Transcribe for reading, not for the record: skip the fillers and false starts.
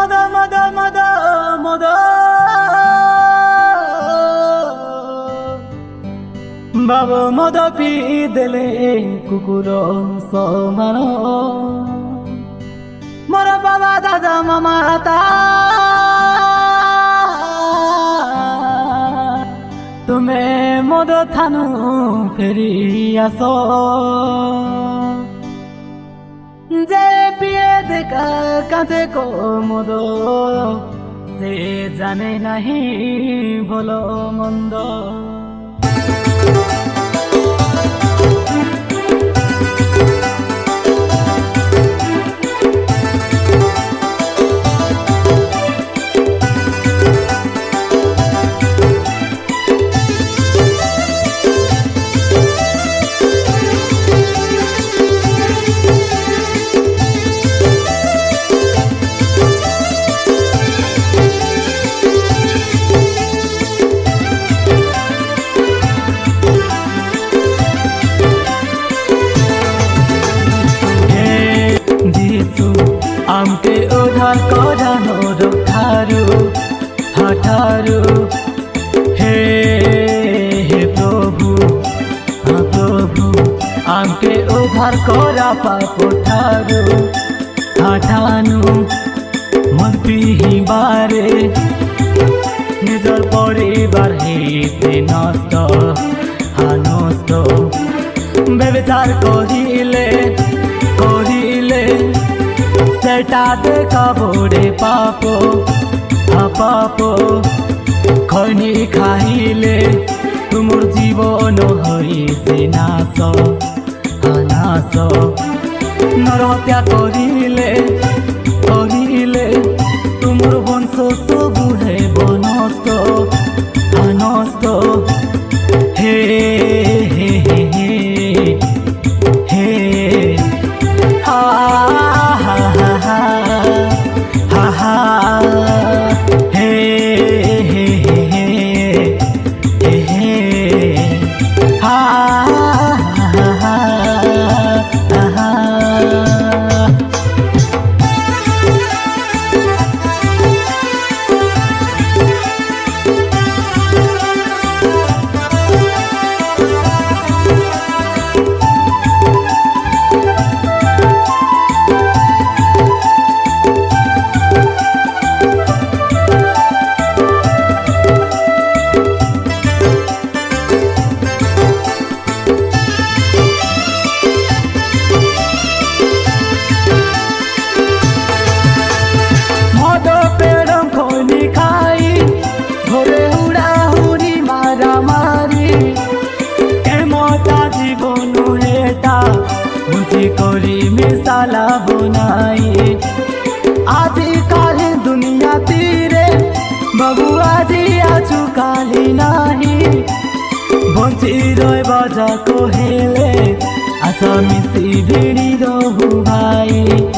মদ মদ মদ মদ বাবু মদ পি দেলে কুকুর সমান মোর বাবা দাদা মামা তা তুমি মদ থানু ফেরি আস যে পিয়ে দেখা কাঁচে কো মদ সে জানে নাহি ভলো মন্দ आमके उधार करानोर थारू हाथारू हे हे प्रभु हाँ प्रभु आमके उधार करा पाप थारू हाथानु मन पिहिबारे निजर परिवार हेते नष्ट नष्ट व्यभिचार करिले सेटा देखाबो रे पापो पापो खनि खाइले तुमर जीवन हईसे नाश नाश नरहत्या करिले तुमर वंश सबु हेब नष्ट नष्ट हे हे हे हे हा करी मिसाला बनाई आजिकाल दुनिया तीरे बाबू আজি आजु काली नाही बंची रहिबा जा कहेले आसा मिसी भिड़ी रहु भाई।